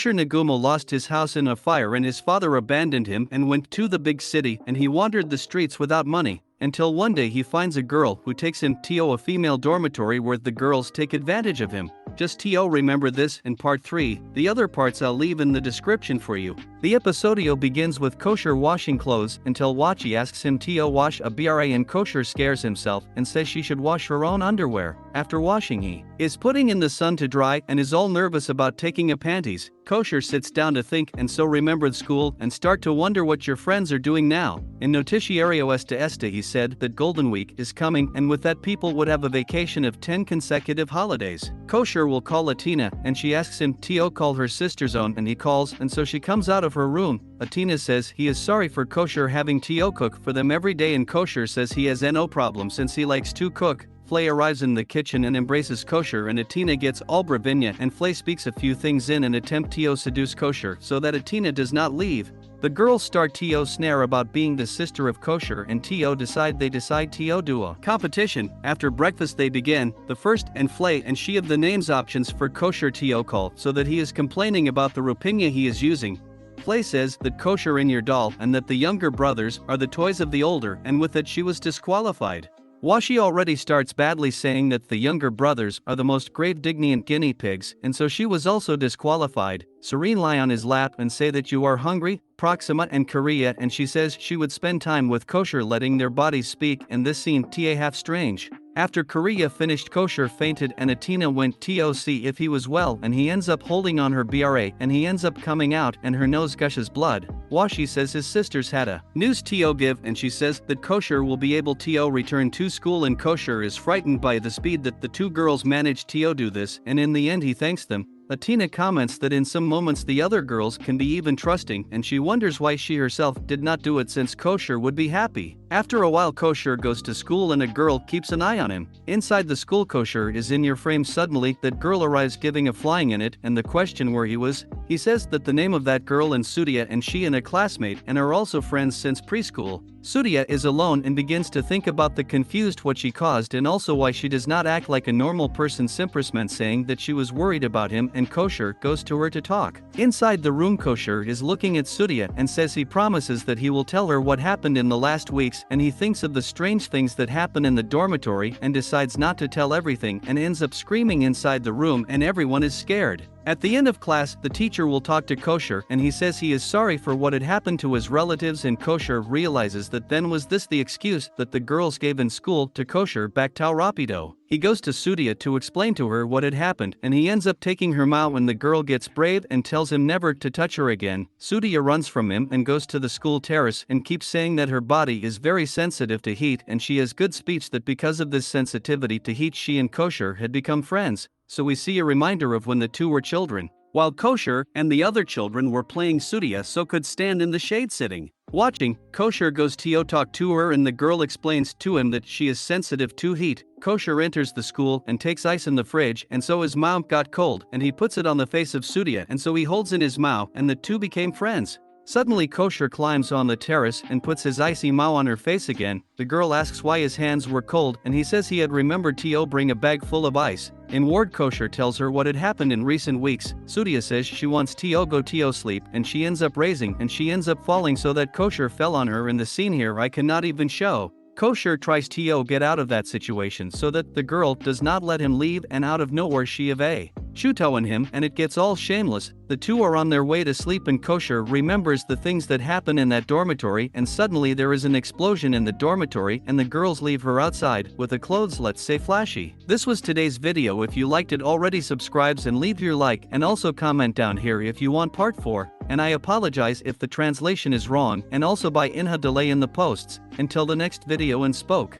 Koshi Nagumo lost his house in a fire and his father abandoned him and went to the big city, and he wandered the streets without money, until one day he finds a girl who takes him to a female dormitory where the girls take advantage of him. Just remember this in part 3, the other parts I'll leave in the description for you. The episodio begins with Koshi washing clothes until Wachi asks him to wash a bra and Koshi scares himself and says she should wash her own underwear. After washing he is putting in the sun to dry and is all nervous about taking a panties. Koshi sits down to think and so remembered school and start to wonder what your friends are doing now. In Noticiario Esta he said that Golden Week is coming and with that people would have a vacation of 10 consecutive holidays. Koshi will call Atina and she asks him to call her sister's own and he calls and so she comes out of her room. Atina says he is sorry for Koshi having to cook for them every day and Koshi says he has no problem since he likes to cook. Flay arrives in the kitchen and embraces Koshi and Atina gets all bravinia and Flay speaks a few things in an attempt to seduce Koshi so that Atina does not leave. The girls start to snare about being the sister of Koshi and they decide to do a competition. After breakfast they begin, the first and Flay and she have the names options for Koshi to call so that he is complaining about the rupinya he is using. Flay says that Koshi in your doll and that the younger brothers are the toys of the older and with it she was disqualified. Washi already starts badly saying that the younger brothers are the most grave dignant guinea pigs and so she was also disqualified. Serene lie on his lap and say that you are hungry, Proxima and Korea and she says she would spend time with Koshi letting their bodies speak and this seemed half strange. After Korea finished Koshi fainted and Atina went to see if he was well and he ends up holding on her bra and he ends up coming out and her nose gushes blood. Washi says his sisters had a news to give and she says that Koshi will be able to return to school and Koshi is frightened by the speed that the two girls manage to do this and in the end he thanks them. Atina comments that in some moments the other girls can be even trusting and she wonders why she herself did not do it since Koshi would be happy. After a while Koshi goes to school and a girl keeps an eye on him. Inside the school Koshi is in your frame suddenly that girl arrives giving a flying in it and the question where he was. He says that the name of that girl and Surya and she and a classmate and are also friends since preschool. Surya is alone and begins to think about the confused what she caused and also why she does not act like a normal person Simpressman saying that she was worried about him and Koshi goes to her to talk. Inside the room Koshi is looking at Surya and says he promises that he will tell her what happened in the last weeks and he thinks of the strange things that happen in the dormitory and decides not to tell everything and ends up screaming inside the room and everyone is scared. At the end of class, the teacher will talk to Koshi and he says he is sorry for what had happened to his relatives and Koshi realizes that then was this the excuse that the girls gave in school to Koshi back to Rapido. He goes to Surya to explain to her what had happened and he ends up taking her mouth when the girl gets brave and tells him never to touch her again. Surya runs from him and goes to the school terrace and keeps saying that her body is very sensitive to heat and she has good speech that because of this sensitivity to heat she and Koshi had become friends. So we see a reminder of when the two were children. While Koshi and the other children were playing Surya so could stand in the shade sitting. Watching, Koshi goes to talk to her and the girl explains to him that she is sensitive to heat. Koshi enters the school and takes ice in the fridge and so his mouth got cold and he puts it on the face of Surya and so he holds in his mouth and the two became friends. Suddenly Koshi climbs on the terrace and puts his icy mouth on her face again. The girl asks why his hands were cold and he says he had remembered to bring a bag full of ice. In ward Koshi tells her what had happened in recent weeks. Surya says she wants to go to sleep and she ends up raising and she ends up falling so that Koshi fell on her in the scene here I cannot even show. Koshi tries to get out of that situation so that the girl does not let him leave and out of nowhere she have a Shuto in him and it gets all shameless. The two are on their way to sleep and Koshi remembers the things that happen in that dormitory and suddenly there is an explosion in the dormitory and the girls leave her outside with the clothes let's say flashy. This was today's video. If you liked it already subscribe and leave your like and also comment down here if you want part 4 and I apologize if the translation is wrong and also by inha delay in the posts. Until the next video and spoke.